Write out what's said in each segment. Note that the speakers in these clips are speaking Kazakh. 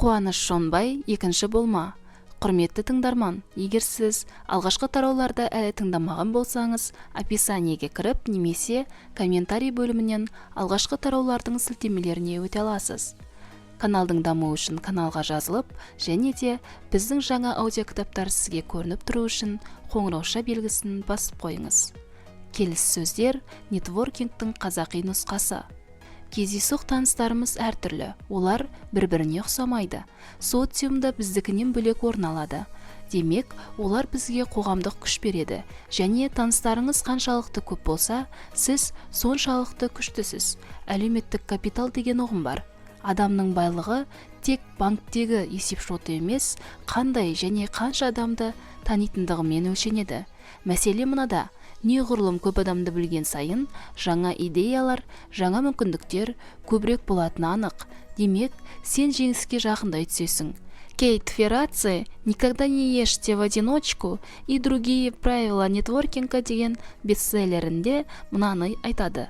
Қуаныш Шонбай, екінші болма. Құрметті тыңдарман, егер сіз алғашқы тарауларды әлі тыңдамаған болсаңыз, описаниеге кіріп немесе комментарий бөлімінен алғашқы тараулардың сілтемелеріне өте аласыз. Каналдың дамуы үшін каналға жазылып, және де біздің жаңа аудиокітаптар сізге көрініп тұру үшін қоңырауша белгісін басып қойыңыз. Келіссөздер нетворкингтің қазақи нұсқасы. Кездейсоқ таныстарымыз әртүрлі, олар бір-біріне ұқсамайды. Социумда біздікінен бөлек орын алады. Демек, олар бізге қоғамдық күш береді, және таныстарыңыз қаншалықты көп болса, сіз соншалықты күштісіз. Әлеуметтік капитал деген ұғым бар. Адамның байлығы тек банктегі есепшоты емес, қандай және қанша адамды танитындығымен өлшенеді. Мәселе мынада. Неғұрлым көп адамды білген сайын, жаңа идеялар, жаңа мүмкіндіктер көбірек болатыны анық. Демек, сен жеңіске жақындай түсесің. Кейт Ферраци «Никогда не ешьте в одиночку» и другие правила нетворкинга деген бестселлерінде мынаны айтады.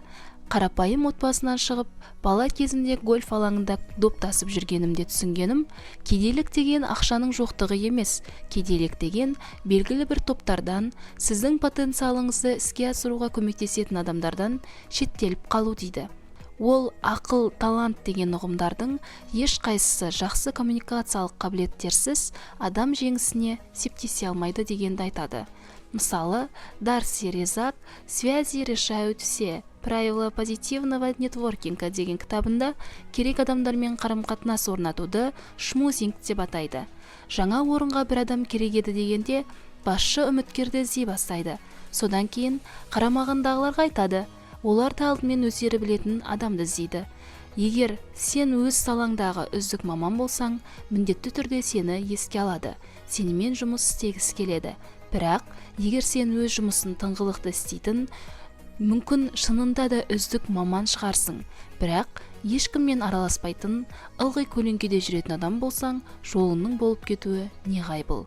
Қарапайым отбасынан шығып, бала кезімде гольф алаңында доптасып жүргенімде түсінгенім, кедейлік деген ақшаның жоқтығы емес, кедейлік деген белгілі бір топтардан, сіздің потенциалыңызды іске асыруға көмектесетін адамдардан шеттеліп қалу дейді. Ол ақыл, талант деген ұғымдардың ешқайсысы жақсы коммуникациялық қабілеттерсіз адам жеңісіне септесе алмайды дегенді айтады. Мысалы, Дарси Резак «Связи решают все. Правила позитивного нетворкинга» деген кітабында керек адамдармен қарым-қатынас орнатуды шмузинг деп атайды. Жаңа орынға бір адам керек еді дегенде, басшы үміткерді іздей бастайды. Содан кейін қарамағындағыларға айтады. Олар да алдымен өздері білетін адамды іздейді. Егер сен өз салаңдағы үздік маман болсаң, міндетті түрде сені еске алады. Сенімен жұмыс істегісі келеді. Бірақ, егер сен өз жұмысын тыңғылықты істейтін, мүмкін шынында да үздік маман шығарсың. Бірақ, ешкіммен араласпайтын, ылғи көлеңкеде жүретін адам болсаң, жолының болып кетуі неғайбыл.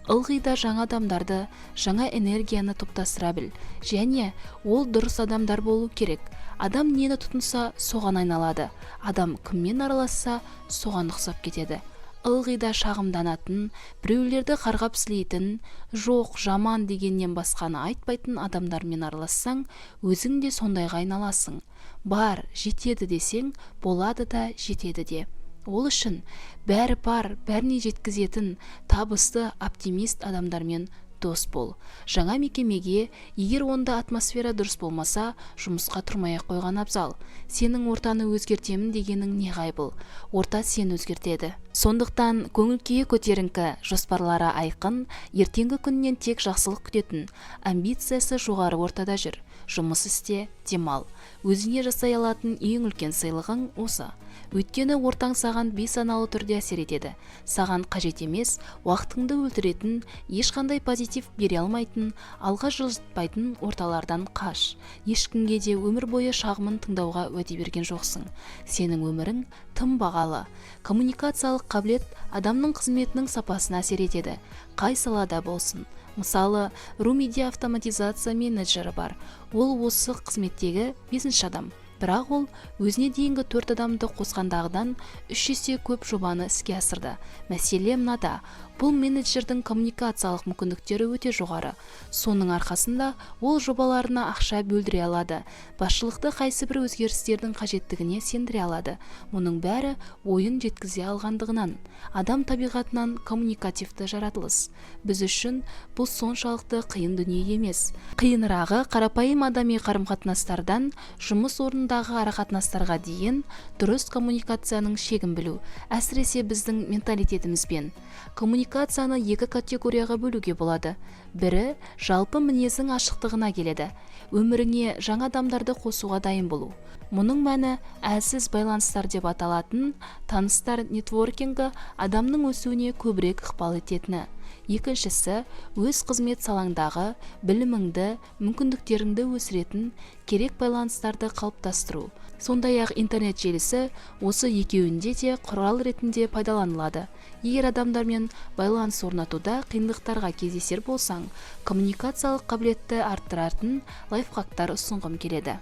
Ылғида жаңа адамдарды, жаңа энергияны топтастыра біл, және ол дұрыс адамдар болу керек. Адам нені тұтынса, соған айналады. Адам кіммен араласса, соған ұқсап кетеді. Ылғида шағымданатын, біреулерді қарғап сілейтін, жоқ, жаман дегеннен басқаны айтпайтын адамдармен аралассаң, өзің де сондайға айналасың. Бар, жетеді десең, болады да жетеді де. Ол үшін бәрі бар, бәріне жеткізетін, табысты, оптимист адамдармен дос бол. Жаңа мекемеге, егер онда атмосфера дұрыс болмаса, жұмысқа тұрмай-ақ қойған абзал. Сенің ортаны өзгертемін дегенің неғайбыл. Орта сен өзгертеді. Сондықтан көңіл-күйі көтеріңкі, жоспарлары айқын, ертеңгі күннен тек жақсылық күтетін, амбициясы жоғары ортада жүр. Жұмыс істе, демал. Өзіңе жасай алатын ең үлкен сыйлығың осы. Өйткені ортаң саған бейсаналы түрде әсер етеді. Саған қажет емес, уақытыңды өлтіретін, ешқандай позитив бере алмайтын, алға жылжытпайтын орталардан қаш. Ешкімге де өмір бойы шағымын тыңдауға уәде берген жоқсың. Сенің өмірің тым бағалы. Коммуникациялық қабілет адамның қызметінің сапасына әсер етеді. Қай салада болсын. Мысалы, Румиде автоматизация менеджері бар. Ол осы қызметтегі 5-ші адам. Бірақ ол өзіне дейінгі 4 адамды қосқандағыдан 3 есе көп жобаны іске асырды. Мәселе мынада, бұл менеджердің коммуникациялық мүмкіндіктері өте жоғары. Соның арқасында ол жобаларына ақша бөлдіре алады. Басшылықты қайсы бір өзгерістердің қажеттігіне сендіре алады. Мұның бәрі ойын жеткізе алғандығынан. Адам табиғатынан коммуникативті жаратылыс. Біз үшін бұл соншалықты қиын дүние емес. Қиынырағы қарапайым адами қарым-қатынастардан жұмыс орнындағы арақатынастарға дейін дұрыс коммуникацияның шегін білу, әсіресе біздің менталитетімізбен. Коммуникацияны 2 категорияға бөлуге болады. Бірі жалпы мінезің ашықтығына келеді. Өміріңе жаңа адамдарды қосуға дайын болу. Мұның мәні әлсіз байланыстар деп аталатын таныстар нетворкингі адамның өсуіне көбірек ықпал ететіні. Екіншісі, өз қызмет салаңдағы біліміңді, мүмкіндіктеріңді өсіретін керек байланыстарды қалыптастыру. Сондай-ақ интернет желісі осы екеуінде де құрал ретінде пайдаланылады. Егер адамдармен байланыс орнатуда қиындықтарға кездесер болсаң, коммуникациялық қабілетті арттыратын лайфхактар ұсынғым келеді.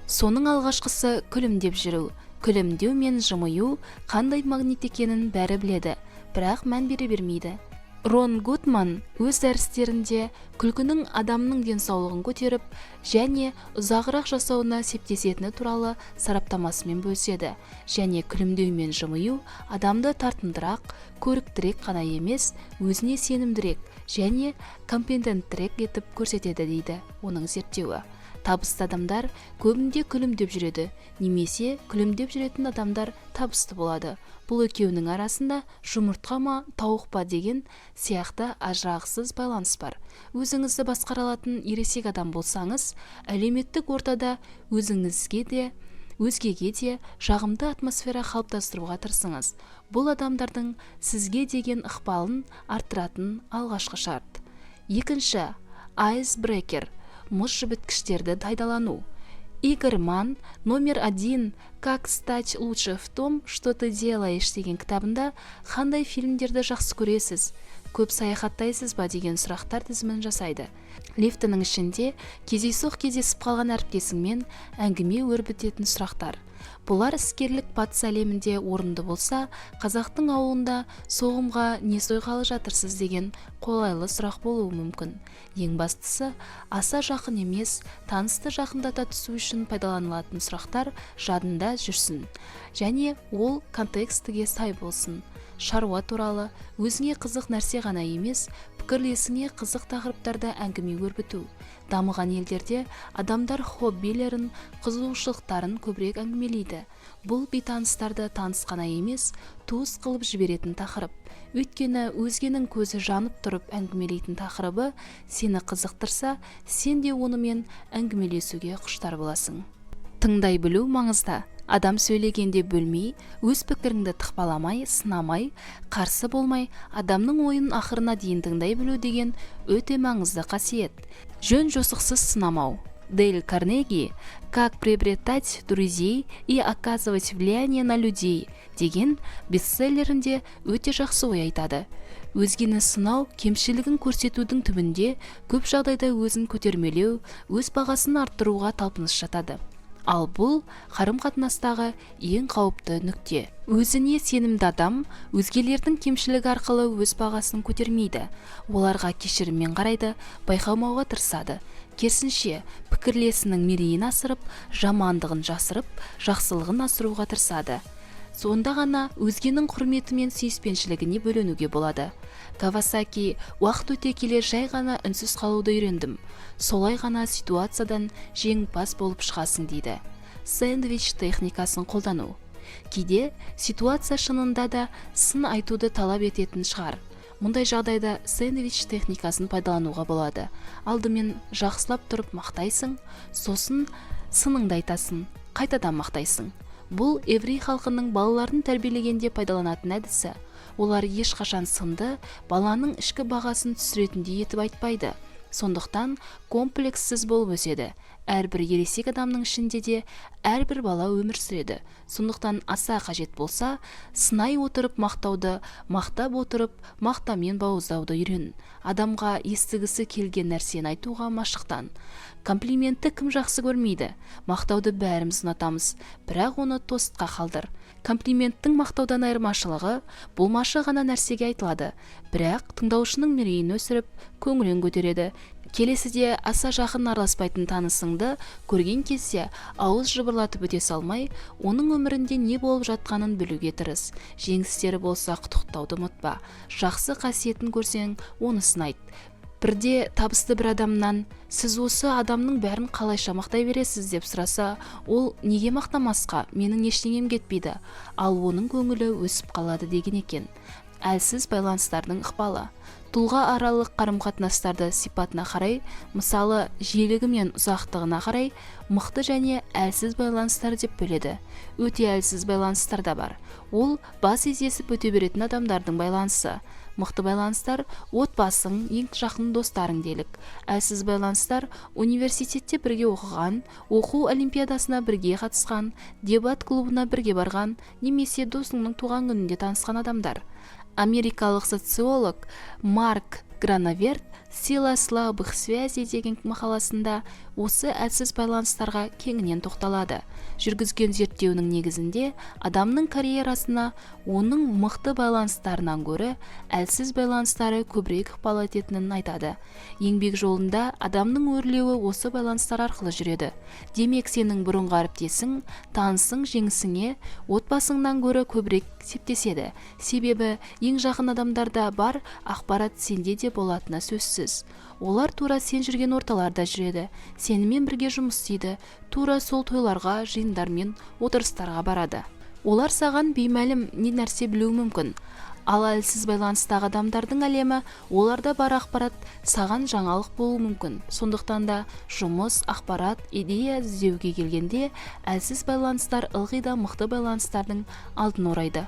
Соның алғашқысы күлімдеп жүру. күлімдеу мен жымию қандай магнит екенін бәрі біледі, бірақ мән бере бермейді. Рон Гудман өз дәрістерінде күлкінің адамның денсаулығын көтеріп және ұзағырақ жасауына септесетіні туралы сараптамасымен бөліседі, және күлімдеу мен жымию адамды тартымдырақ, көріктірек қана емес, өзіне сенімдірек және компетенттірек етіп көрсетеді дейді оның зерттеуі. Табысты адамдар көбінде күлімдеп жүреді, немесе күлімдеп жүретін адамдар табысты болады. Бұл екеуінің арасында жұмыртқа ма, тауық па деген сияқты ажырағысыз байланыс бар. Өзіңізді басқара алатын ересек адам болсаңыз, әлеуметтік ортада өзіңізге де, өзгеге де жағымды атмосфера қалыптастыруға тырысыңыз. Бұл адамдардың сізге деген ықпалын арттыратын алғашқы шарт. Екінші, айсбрекер. Мұз жібіткіштерді пайдалану. Игорь Манн номер 1 «Как стать лучше в том, что ты делаешь» деген кітабында қандай фильмдерді жақсы көресіз, көп саяхаттайсыз ба деген сұрақтар тізімін жасайды. Лифтінің ішінде кездесіп қалған әріптесіңмен әңгіме өрбітетін сұрақтар. Бұлар іскерлік батыс әлемінде орынды болса, қазақтың ауылында соғымға не сойғалы жатырсыз деген қолайлы сұрақ болуы мүмкін. Ең бастысы, аса жақын емес, танысты жақындата түсу үшін пайдаланылатын сұрақтар жадында жүрсін, және ол контекстіге сай болсын. Шаруа туралы, өзіңе қызық нәрсе ғана емес, пікірлесіңе қызық тақырыптарда әңгіме өрбіту. Дамыған елдерде адамдар хоббилерін, қызығушылықтарын көбірек әңгімелейді. Бұл бейтаныстарды таныс қана емес, туыс қылып жіберетін тақырып. Өйткені өзгенің көзі жанып тұрып әңгімелейтін тақырыбы сені қызықтырса, сен де онымен әңгімелесуге құштар боласың. Тыңдай білу маңызды. Адам сөйлегенде бөлмей, өз пікіріңді тықпаламай, сынамай, қарсы болмай, адамның ойын ақырына дейін тыңдай білу деген өте маңызды қасиет. Жөн жосықсыз сынамау. Дейл Карнеги «Как приобретать друзей и оказывать влияние на людей» деген бестселлерінде өте жақсы ой айтады. Өзгені сынау, кемшілігін көрсетудің түбінде көп жағдайда өзін көтермелеу, өз бағасын арттыруға талпыныс жатады. Ал бұл қарым-қатынастағы ең қауіпті нүкте. Өзіне сенімді адам өзгелердің кемшілігі арқылы өз бағасын көтермейді. Оларға кешіріммен қарайды, байқамауға тырысады. Керісінше, пікірлесінің мерейін асырып, жамандығын жасырып, жақсылығын асыруға тырысады. Сонда ғана өзгенің құрметі мен сүйіспеншілігіне бөленуге болады. Кавасаки уақыт өте келе жай ғана үнсіз қалуды үйрендім. Солай ғана ситуациядан жеңімпаз болып шығасың дейді. Сэндвич техникасын қолдану. Кейде ситуация шынында да сын айтуды талап ететін шығар. Мұндай жағдайда сэндвич техникасын пайдалануға болады. Алдымен жақсылап тұрып мақтайсың, сосын сыныңды айтасың, қайтадан мақтайсың. Бұл еврей халқының балаларын тәрбиелегенде пайдаланатын әдісі. Олар ешқашан сынды баланың ішкі бағасын түсіретіндей етіп айтпайды. Сондықтан комплекссіз болып өседі. Әрбір ересек адамның ішінде де әрбір бала өмір сүреді. Сондықтан аса қажет болса, сынай отырып мақтауды, мақтап отырып мақтамен бауыздауды үйрен. Адамға естігісі келген нәрсені айтуға машықтан. Комплиментті кім жақсы көрмейді? Мақтауды бәріміз ұнатамыз, бірақ оны тостқа қалдыр. Комплименттің мақтаудан айырмашылығы болмашы ғана нәрсеге айтылады, бірақ тыңдаушының мерейін өсіріп, көңілін көтереді. Келесіде аса жақын араласпайтын танысыңды көрген кезде ауыз жыбырлатып өте салмай, оның өмірінде не болып жатқанын білуге тырыс. Жеңістері болса құттықтауды ұмытпа. Жақсы қасиетін көрсең, онысын айт. Бірде табысты бір адамнан «Сіз осы адамның бәрін қалайша мақтай бересіз?» деп сұраса, ол «Неге мақтамасқа? Менің ештеңем кетпейді». Ал оның көңілі өсіп қалады деген екен. Әлсіз байланыстардың ықпалы. Тұлға аралық қарым-қатынастарды сипатына қарай, мысалы жиілігі мен ұзақтығына қарай, мықты және әлсіз байланыстар деп бөледі. Өте әлсіз байланыстар да бар. Ол бас изесіп өте беретін адамдардың байланысы. Мықты байланыстар отбасың, ең жақын достарың делік. Әлсіз байланыстар университетте бірге оқыған, оқу олимпиадасына бірге қатысқан, дебат клубына бірге барған, немесе досыңның туған күнінде танысқан адамдар. Америкалық социолог Марк Грановерт «Сила слабых связей» деген мақаласында осы әлсіз байланыстарға кеңінен тоқталады. Жүргізген зерттеуінің негізінде адамның карьерасына оның мықты байланыстарынан гөрі әлсіз байланыстары көбірек ықпал ететінін айтады. Еңбек жолында адамның өрлеуі осы байланыстар арқылы жүреді. Демек, сенің бұрынғы әріптесің, танысың жеңісіңе отбасыңнан гөрі көбірек септеседі. Себебі ең жақын адамдарда бар ақпарат сенде де болатыны сөзсіз. Олар тура сен жүрген орталарда жүреді, сенімен бірге жұмыс істейді, тура сол тойларға, жиындар мен отырыстарға барады. Олар саған беймәлім не нәрсе білуі мүмкін. Ал әлсіз байланыстағы адамдардың әлемі, оларда бар ақпарат саған жаңалық болуы мүмкін. Сондықтан да жұмыс, ақпарат, идея іздеуге келгенде әлсіз байланыстар ылғи да мықты байланыстардың алдын орайды.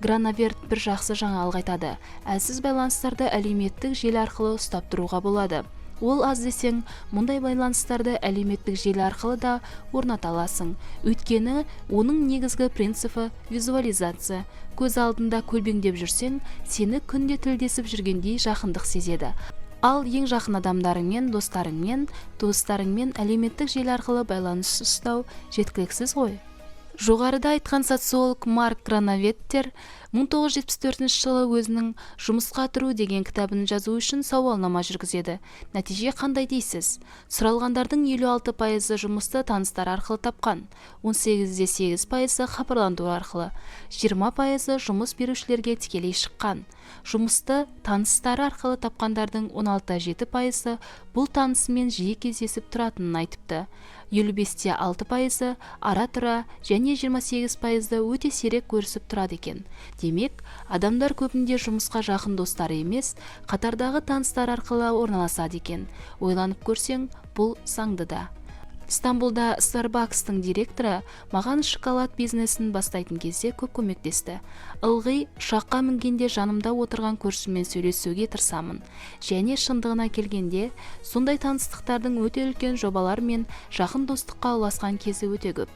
Гранаверт бір жақсы жаңалық айтады. Әлсіз байланыстарды әлеуметтік желі арқылы ұстап тұруға болады. Ол аз десең, мұндай байланыстарды әлеуметтік желі арқылы да орната аласың. Өйткені оның негізгі принципі визуализация. Көз алдында көлбеңдеп жүрсең, сені күнде тілдесіп жүргендей жақындық сезеді. Ал ең жақын адамдарыңмен, достарыңмен, туыстарыңмен әлеуметтік желі арқылы байланыс ұстау жеткіліксіз ғой. Жоғарыда айтқан социолог Марк Гранаветтер 1974 жылы өзінің «Жұмысқа тұру» деген кітабын жазу үшін сауалнама жүргізеді. Нәтиже қандай дейсіз? Сұралғандардың 56% жұмысты таныстар арқылы тапқан, 18% хабарландыру арқылы, 20% жұмыс берушілерге тікелей шыққан. Жұмысты таныстары арқылы тапқандардың 16,7% бұл танысымен жиі кездесіп тұратынын айтыпты. 55% ара-тұра және 28% өте сирек көрісіп тұрады екен. Демек, адамдар көбінде жұмысқа жақын достары емес, қатардағы таныстар арқылы орналасады екен. Ойланып көрсең, бұл заңды да. Стамбулда Starbucks'тың директоры маған шоколад бизнесін бастайтын кезде көп көмектесті. Ылғи ұшаққа мінгенде жанымда отырған көршіммен сөйлесуге тырысамын. Және шындығына келгенде, сондай таныстықтардың өте үлкен жобалар мен жақын достыққа ұласқан кезі өте көп.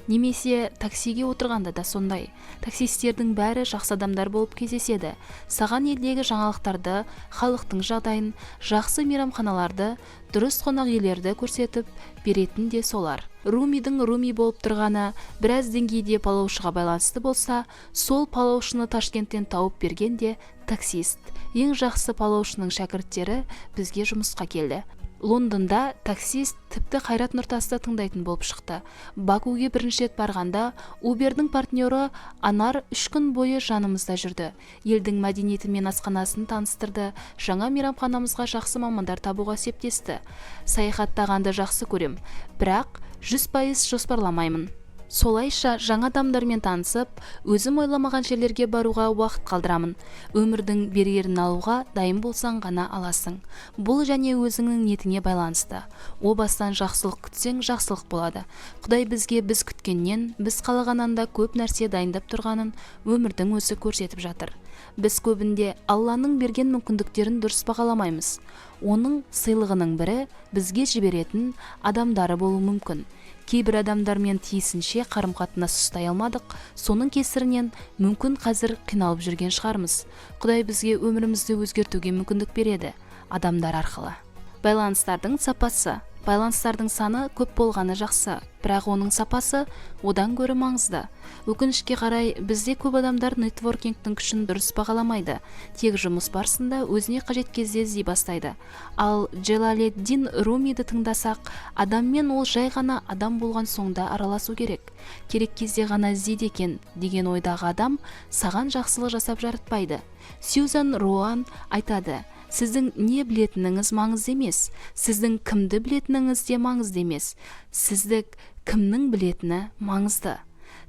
Немесе таксиге отырғанда да сондай. Таксистердің бәрі жақсы адамдар болып кездеседі. Саған елдегі жаңалықтарды, халықтың жағдайын, жақсы мейрамханаларды, дұрыс қонақ үйлерді көрсетіп беретін де солар. Румидің Руми болып тұрғаны біраз деңгейде палаушыға байланысты болса, сол палаушыны Ташкенттен тауып берген де таксист. Ең жақсы палаушының шәкірттері бізге жұмысқа келді. Лондонда таксист тіпті Қайрат Нұртасты тыңдайтын болып шықты. Бакуге бірінші рет барғанда Убердің партнері Анар 3 күн бойы жанымызда жүрді. Елдің мәдениеті мен асханасын таныстырды, жаңа мейрамханамызға жақсы мамандар табуға септесті. Саяхаттағанды жақсы көрем, бірақ 100% жоспарламаймын. Солайша жаңа адамдармен танысып, өзім ойламаған жерлерге баруға уақыт қалдырамын. Өмірдің берерін алуға дайын болсаң ғана аласың. Бұл және өзіңнің ниетіңе байланысты. О бастан жақсылық күтсең, жақсылық болады. Құдай бізге біз күткеннен, біз қалағаннан да көп нәрсе дайындап тұрғанын өмірдің өзі көрсетіп жатыр. Біз көбінде Алланың берген мүмкіндіктерін дұрыс бағаламаймыз. Оның сыйлығының бірі бізге жіберетін адамдары болуы мүмкін. Кейбір адамдармен тиісінше қарым-қатынас ұстай алмадық, соның кесірінен мүмкін қазір қиналып жүрген шығармыз. Құдай бізге өмірімізді өзгертуге мүмкіндік береді, адамдар арқылы. Байланыстардың сапасы. Байланыстардың саны көп болғаны жақсы, бірақ оның сапасы одан гөрі маңызды. Өкінішке қарай, бізде көп адамдар нетворкингтің күшін дұрыс бағаламайды. Тек жұмыс барысында өзіне қажет кезде іздей бастайды. Ал Джалаледдин Румиді тыңдасақ, адаммен ол жай ғана адам болған соңда араласу керек. Керек кезде ғана іздейді екен деген ойдағы адам саған жақсылық жасап жарытпайды. Сьюзан Роан айтады: сіздің не білетініңіз маңызды емес, сіздің кімді білетініңіз де маңызды емес, сізді кімнің білетіні маңызды.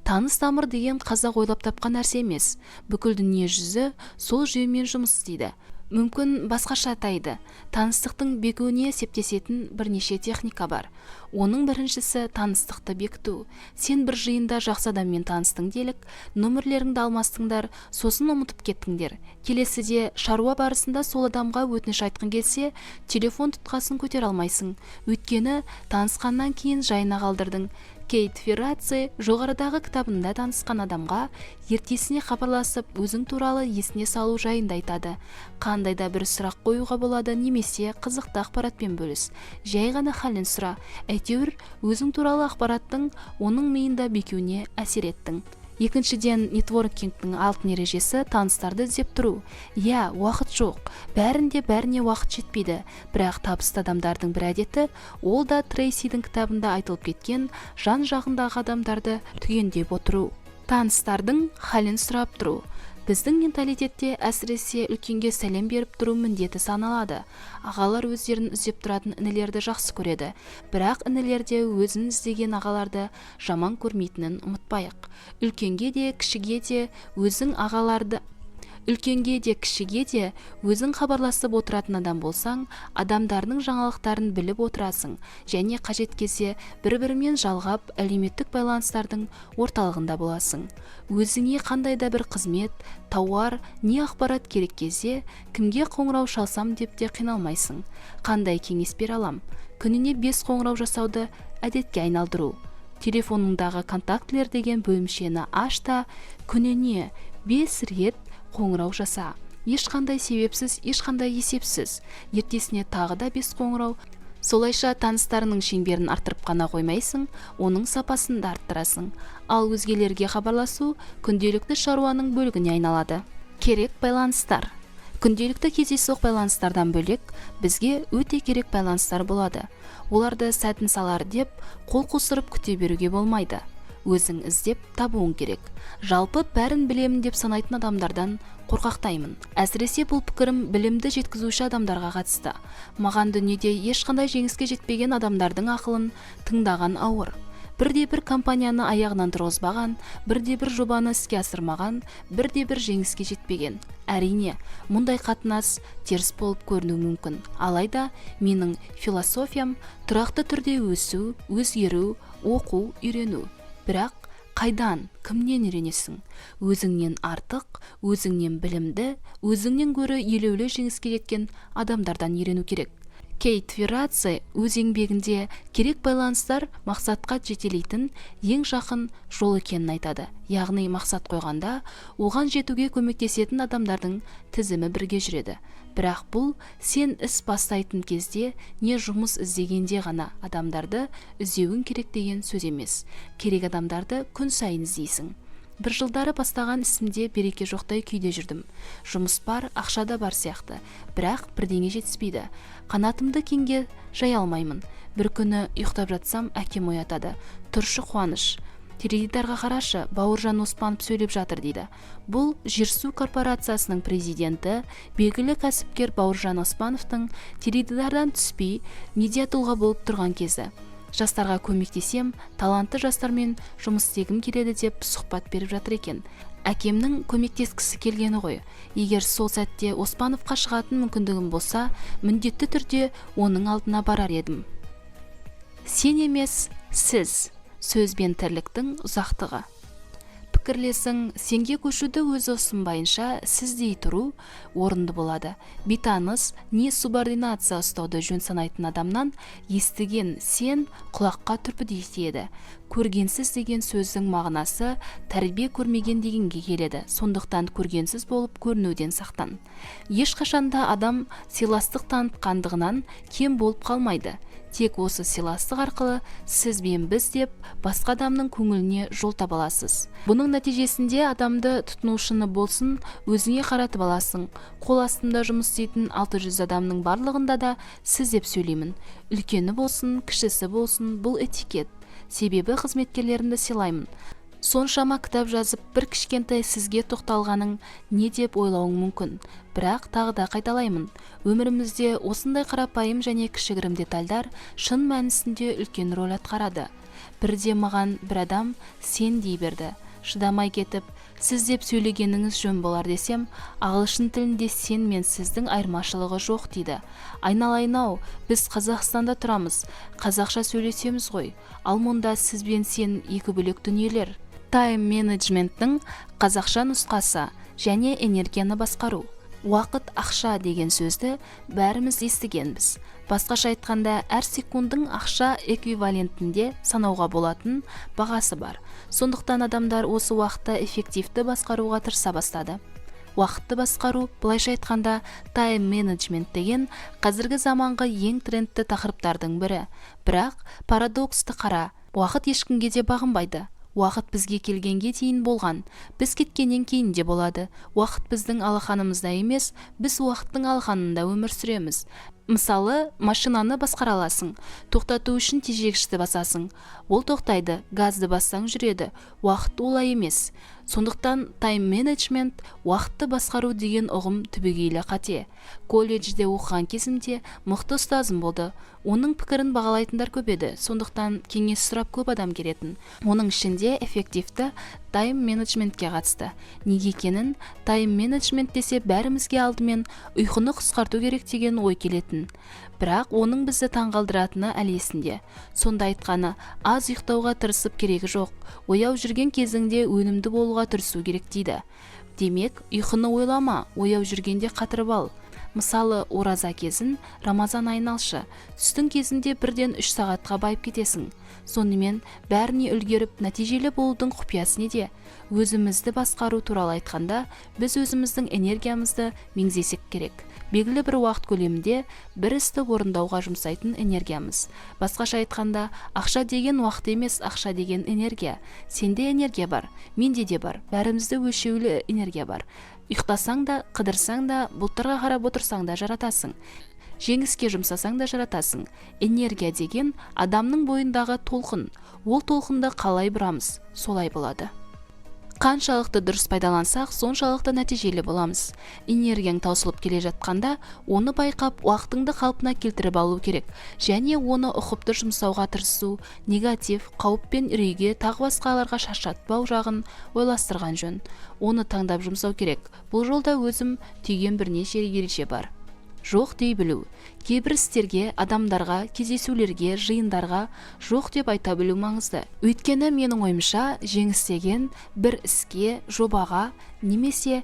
Таныс тамыр деген қазақ ойлап тапқан нәрсе емес. Бүкіл дүние жүзі сол жүйемен жұмыс істейді. Мүмкін басқаша атайды. Таныстықтың бекуіне септесетін бірнеше техника бар. Оның біріншісі таныстықты бекіту. Сен бір жиында жақсы адаммен таныстың делік, нөмірлеріңді алмастыңдар, сосын ұмытып кеттіңдер. Келесіде шаруа барысында сол адамға өтініш айтқың келсе, телефон тұтқасын көтер алмайсың. Өйткені танысқаннан кейін жайына қалдырдың. Кейт Ферраци жоғарыдағы кітабында танысқан адамға ертесіне хабарласып өзің туралы есіне салу жайында айтады. Қандай да бір сұрақ қоюға болады немесе қызықты ақпаратпен бөліс. Жай ғана халін сұра. Әйтеуір өзің туралы ақпараттың оның миында бекуіне әсер еттің. Екіншіден, нетворкингтің алтын ережесі таныстарды іздеп тұру. Иә, уақыт жоқ. Бәріне уақыт жетпейді. Бірақ табысты адамдардың бір әдеті, ол да Трейсидің кітабында айтылып кеткен жан-жағындағы адамдарды түгендеп отыру. Таныстардың халін сұрап тұру. Біздің менталитетте әсіресе үлкенге сәлем беріп тұру міндеті саналады. Ағалар өздерін іздеп тұратын інілерді жақсы көреді. Бірақ інілерде өзін іздеген ағаларды жаман көрмейтінін ұмытпайық. Үлкенге де кішіге де өзің хабарласып отыратын адам болсаң, адамдардың жаңалықтарын біліп отырасың және қажет келсе бір-бірімен жалғап әлеуметтік байланыстардың орталығында боласың. Өзіңе қандай да бір қызмет, тауар, не ақпарат керек кезде кімге қоңырау шалсам деп те қиналмайсың. Қандай кеңес бере алам? Күніне 5 қоңырау жасауды әдетке айналдыру. Телефоныңдағы контактілер деген бөлімшені аш та күніне 5 рет қоңырау жаса. Ешқандай себепсіз, ешқандай есепсіз. Ертесіне тағы да 5 қоңырау. Солайша таныстарының шеңберін арттырып қана қоймайсың, оның сапасын да арттырасың. Ал өзгелерге хабарласу күнделікті шаруаның бөлігіне айналады. Керек байланыстар. Күнделікті кездейсоқ байланыстардан бөлек бізге өте керек байланыстар болады. Оларды сәтін салар деп қол қусырып күте беруге болмайды. Өзің іздеп табуың керек. Жалпы бәрін білемін деп санайтын адамдардан қорқақтаймын. Әсіресе бұл пікірім білімді жеткізуші адамдарға қатысты. Маған дүниеде ешқандай жеңіске жетпеген адамдардың ақылын тыңдаған ауыр. Бірде-бір компанияны аяғынан тұрғызбаған, бірде-бір жобаны іске асырмаған, бірде-бір жеңіске жетпеген. Әрине, мұндай қатынас теріс болып көрінуі мүмкін. Алайда менің философиям тұрақты түрде өсу, өзгеру, оқу, үйрену. Бірақ қайдан, кімнен үйренесің? Өзіңнен артық, өзіңнен білімді, өзіңнен гөрі елеулі жеңіске жеткен адамдардан үйрену керек. Кейт Ферраци өз еңбегінде керек байланыстар мақсатқа жетелейтін ең жақын жол екенін айтады. Яғни мақсат қойғанда, оған жетуге көмектесетін адамдардың тізімі бірге жүреді. Бірақ бұл сен іс бастайтын кезде не жұмыс іздегенде ғана адамдарды іздеуің керек деген сөз емес. Керек адамдарды күн сайын іздейсің. Бір жылдары бастаған ісімде береке жоқтай күйде жүрдім. Жұмыс бар, ақша да бар сияқты. Бірақ бірдеңе жетіспейді. Қанатымды кеңге жай алмаймын. Бір күні ұйықтап жатсам, әкем оятады. Тұршы Қуаныш, теледидарға қарашы, Бауыржан Оспанов сөйлеп жатыр дейді. Бұл Жерсу корпорациясының президенті, белгілі кәсіпкер Бауыржан Оспановтың теледидардан түспей медиатұлға болып тұрған кезі. Жастарға көмектесем, талантты жастармен жұмыс істегім келеді деп сұхбат беріп жатыр екен. Әкемнің көмектескісі келгені ғой. Егер сол сәтте Оспановқа шығатын мүмкіндігім болса, міндетті түрде оның алдына барар едім. Сен емес, сіз. Сөзбен тірліктің ұзақтығы. Пікірлесің, сенге көшуді өзі ұсынбайынша сіз дей тұру орынды болады. Бейтаныс не субординация ұстауды жөн санайтын адамнан естіген сен құлаққа түрпідей тиеді. Көргенсіз деген сөздің мағынасы тәрбие көрмеген дегенге келеді. Сондықтан көргенсіз болып көрінуден сақтан. Ешқашанда адам сыйластық танытқандығынан кем болып қалмайды. Тек осы сыйластық арқылы сіз бен біз деп басқа адамның көңіліне жол таба аласыз. Бұның нәтижесінде адамды тұтынушыны болсын, өзіңе қаратып аласың. Қол астымда жұмыс істейтін 600 адамның барлығында да сіз деп сөйлеймін. Үлкені болсын, кішісі болсын, бұл этикет. Себебі қызметкерлерімді сыйлаймын. Соншама кітап жазып, бір кішкентай сізге тоқталғаның не деп ойлауың мүмкін. Бірақ тағы да қайталаймын. Өмірімізде осындай қарапайым және кішігірім детальдар шын мәнісінде үлкен рөл атқарады. Бірде маған бір адам сен дей берді. Шыдамай кетіп, сіз деп сөйлегеніңіз жөн болар десем, ағылшын тілінде сен мен сіздің айырмашылығы жоқ дейді. Айналайын-ау, біз Қазақстанда тұрамыз, қазақша сөйлесеміз ғой. Ал мұнда сіз бен сен екі бөлек дүниелер. Тайм менеджменттің қазақша нұсқасы және энергияны басқару. Уақыт ақша деген сөзді бәріміз естігенбіз. Басқаша айтқанда, әр секундың ақша эквивалентінде санауға болатын бағасы бар. Сондықтан адамдар осы уақытты эффективті басқаруға тырыса бастады. Уақытты басқару, былайша айтқанда, тайм менеджмент деген қазіргі заманғы ең трендті тақырыптардың бірі. Бірақ парадоксты қара, уақыт ешкімге де бағынбайды. Уақыт бізге келгенге дейін болған, біз кеткеннен кейін де болады. Уақыт біздің алақанымызда емес, біз уақыттың алақанында өмір сүреміз. Мысалы, машинаны басқара аласың, тоқтату үшін тежегішті басасың. Ол тоқтайды, газды бассаң жүреді. Уақыт олай емес. Сондықтан тайм менеджмент, уақытты басқару деген ұғым түбегейлі қате. Колледжде оқыған кезімде мықты ұстазым болды. Оның пікірін бағалайтындар көп еді. Сондықтан кеңес сұрап көп адам келетін. Оның ішінде эффективті тайм менеджментке қатысты. Неге екенін, тайм менеджмент десе бәрімізге алдымен ұйқыны қысқарту керек деген ой келетін. Бірақ оның бізді таңғалдыратыны әлі есінде. Сонда айтқаны, аз ұйықтауға тырысып керегі жоқ. Ояу жүрген кезіңде өнімді болуға тырысу керек дейді. Демек, ұйқыны ойлама, ояу жүргенде қатырып ал. Мысалы, ораза кезін Рамазан айын алшы. Түстің кезінде 1-3 сағатқа байып кетесің. Сонымен бәріне үлгеріп, нәтижелі болудың құпиясы неде? Өзімізді басқару туралы айтқанда, біз өзіміздің энергиямызды меңзесек керек. Белгілі бір уақыт көлемінде бір істі орындауға жұмсайтын энергиямыз. Басқаша айтқанда, ақша деген уақыт емес, ақша деген энергия. Сенде энергия бар, менде де бар. Бәрімізде өлшеулі энергия бар. Ұйықтасаң да, қыдырсаң да, бұлттарға қарап отырсаң да жаратасың. Жеңіске жұмсасаң да жаратасың. Энергия деген адамның бойындағы толқын. Ол толқынды қалай бұрамыз, солай болады. Қаншалықты дұрыс пайдалансақ, соншалықты нәтижелі боламыз. Энергияң таусылып келе жатқанда, оны байқап, уақытыңды қалпына келтіріп алу керек. Және оны ұқыпты жұмсауға тырысу, негатив, қауіп пен үрейге, тағы басқаларға шаршатпау жағын ойластырған жөн. Оны таңдап жұмсау керек. Бұл жолда өзім түйген бірнеше ереже бар. Жоқ дей білу. Кейбір істерге, адамдарға, кездесулерге, жиындарға жоқ деп айта білу маңызды. Өйткені менің ойымша, жеңіс деген бір іске, жобаға, немесе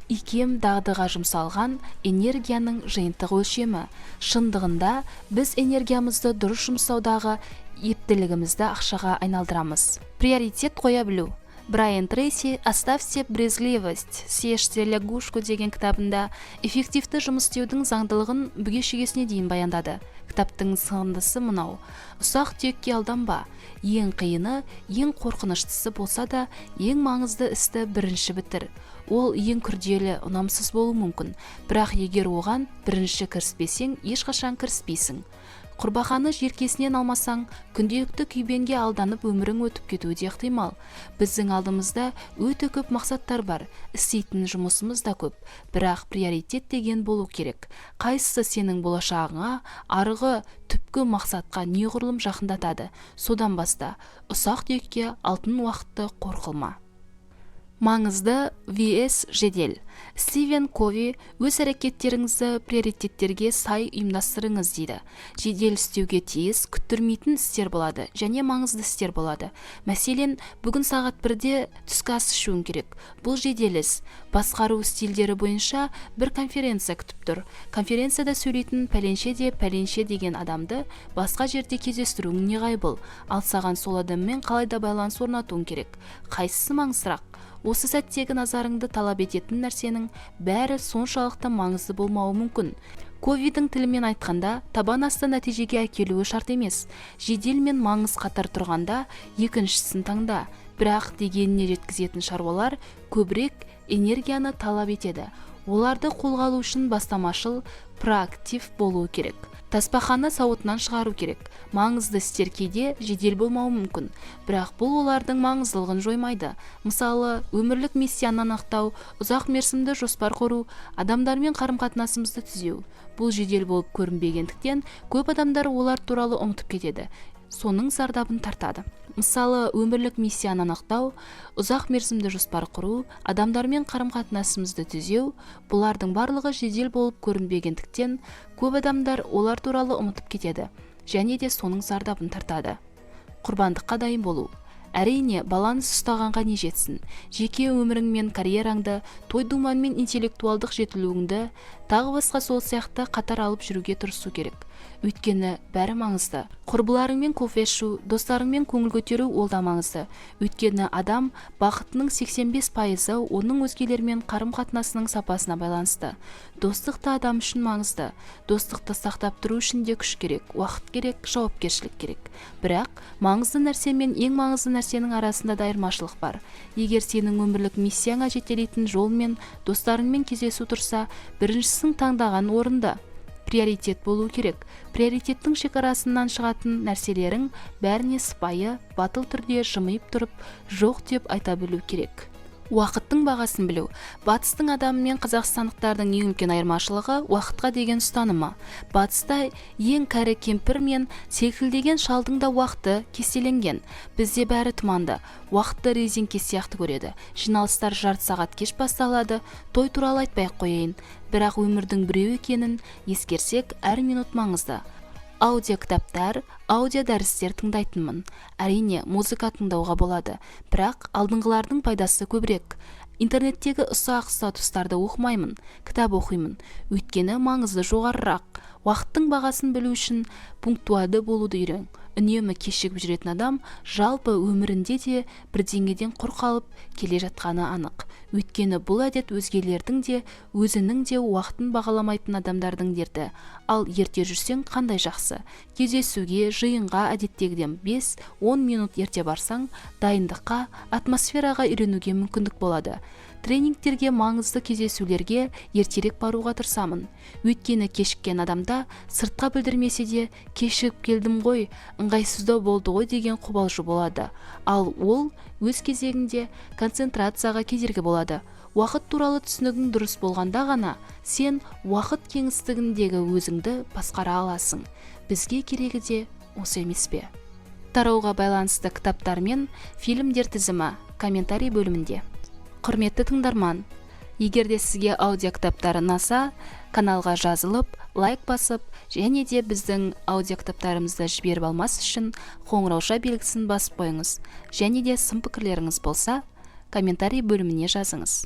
икем дағдыға жұмсалған энергияның жиынтық өлшемі. Шындығында біз энергиямызды дұрыс жұмсаудағы ептілігімізді ақшаға айналдырамыз. Приоритет қоя білу. Брайан Трейси «Оставьте брезгливость, съешьте лягушку» деген кітабында эффективті жұмыс істеудің заңдылығын бүге-шүгесіне дейін баяндады. Кітаптың сығындысы мынау: ұсақ түйекке алданба. Ең қиыны, ең қорқыныштысы болса да, ең маңызды істі бірінші бітір. Ол ең күрделі, ұнамсыз болуы мүмкін, бірақ егер оған бірінші кіріспесең, ешқашан кіріспейсің. Құрбақаны желкесінен алмасаң, күнделікті күйбеңге алданып өмірің өтіп кетуі де ықтимал. Біздің алдымызда өте көп мақсаттар бар, істейтін жұмысымыз да көп, бірақ приоритет деген болу керек. Қайсысы сенің болашағыңа, арғы түпкі мақсатқа неғұрлым жақындатады? Содан баста, ұсақ түйекке алтын уақытты қор қылма. Маңызды vs жедел. Стивен Кови өз әрекеттеріңізді приоритеттерге сай ұйымдастырыңыз дейді. Жедел істеуге тиіс, күттірмейтін істер болады және маңызды істер болады. Мәселен, бүгін сағат 1-де түскі ас ішуің керек. Бұл жедел іс. Басқару стильдері бойынша бір конференция күтіп тұр. Конференцияда сөйлейтін пәленше деген адамды басқа жерде кездестіруің неғайбыл. Ал саған сол адаммен қалайда байланыс орнатуың керек. Қайсысы маңыздырақ? Осы сәттегі назарыңды талап ететін нәрсенің бәрі соншалықты маңызды болмауы мүмкін. Ковидің тілімен айтқанда, табан асты нәтижеге әкелуі шарт емес. Жедел мен маңыз қатар тұрғанда, екіншісін таңда. Бірақ дегеніне жеткізетін шаруалар көбірек энергияны талап етеді. Оларды қолға алу үшін бастамашыл, проактив болуы керек. Таспаханы сауытынан шығару керек. Маңызды істер кейде жедел болмауы мүмкін, бірақ бұл олардың маңыздылығын жоймайды. Мысалы, өмірлік миссияны анықтау, ұзақ мерзімді жоспар құру, адамдармен қарым-қатынасымызды түзеу. Бұл жедел болып көрінбегендіктен, көп адамдар олар туралы ұмытып кетеді. Соның зардабын тартады. Мысалы, өмірлік миссияны анықтау, ұзақ мерзімді жоспар құру, адамдармен қарым-қатынасымызды түзеу, бұлардың барлығы жедел болып көрінбегендіктен, көп адамдар олар туралы ұмытып кетеді және де соның зардабын тартады. Құрбандыққа дайын болу. Әрине, баланс ұстағанға не жетсін. Жеке өмірің мен карьераңды, той-думан мен интеллектуалдық жетілуіңді, тағы басқа сол сияқты қатар алып жүруге тырысу керек. Өйткені бәрі маңызды. Құрбыларыңмен кофе ішу, достарыңмен көңіл көтеру ол да маңызды. Өйткені адам бақытының 85%-ы оның өзгелермен қарым-қатынасының сапасына байланысты. Достық та адам үшін маңызды. Достықты сақтап тұру үшін де күш керек, уақыт керек, жауапкершілік керек. Бірақ маңызды нәрсе мен ең маңызды нәрсенің арасында да айырмашылық бар. Егер сенің өмірлік миссияңа жетелейтін жол мен достарыңмен кездесу тұрса, біріншісін таңдаған орынды. Приоритет болу керек. Приоритеттің шекарасынан шығатын нәрселерің бәріне сыпайы, батыл түрде жымиып тұрып, жоқ деп айта білу керек. Уақыттың бағасын білу. Батыстың адамы мен қазақстандықтардың ең үлкен айырмашылығы уақытқа деген ұстанымы. Батыста ең кәрі кемпір мен селкілдеген шалдың да уақыты кестеленген. Бізде бәрі тұманды. Уақытты резеңке сияқты көреді. Жиналыстар жарты сағат кеш басталады. Той туралы айтпай-ақ қояйын. Бірақ өмірдің біреу екенін ескерсек, әр минут маңызды. Аудио кітаптар, аудио дәрістер тыңдайтынмын. Әрине, музыка тыңдауға болады, бірақ алдыңғылардың пайдасы көбірек. Интернеттегі ұсақ статустарды оқымаймын, кітап оқимын. Өйткені маңызы жоғарырақ. Уақыттың бағасын білу үшін пунктуалды болуды үйрен. Үнемі кешігіп жүретін адам жалпы өмірінде де бірдеңеден құр қалып келе жатқаны анық. Өйткені бұл әдет өзгелердің де, өзінің де уақытын бағаламайтын адамдардың дерті. Ал ерте жүрсең қандай жақсы. Кездесуге, жиынға әдеттегіден 5-10 минут ерте барсаң, дайындыққа, атмосфераға үйренуге мүмкіндік болады. Тренингтерге, маңызды кездесулерге ертерек баруға тырысамын. Өйткені кешіккен адамда сыртқа білдірмесе де кешігіп келдім ғой, ыңғайсыздау болды ғой деген қобалжу болады. Ал ол өз кезегінде концентрацияға кедергі болады. Уақыт туралы түсінігің дұрыс болғанда ғана сен уақыт кеңістігіндегі өзіңді басқара аласың. Бізге керегі де осы емес пе? Тарауға байланысты кітаптар мен фильмдер тізімі комментарий бөлімінде. Құрметті тыңдарман, егер де сізге аудио кітаптары ұнаса, каналға жазылып, лайк басып, және де біздің аудио кітаптарымызды жіберіп алмас үшін қоңырауша белгісін басып қойыңыз. Және де сын пікірлеріңіз болса, комментарий бөліміне жазыңыз.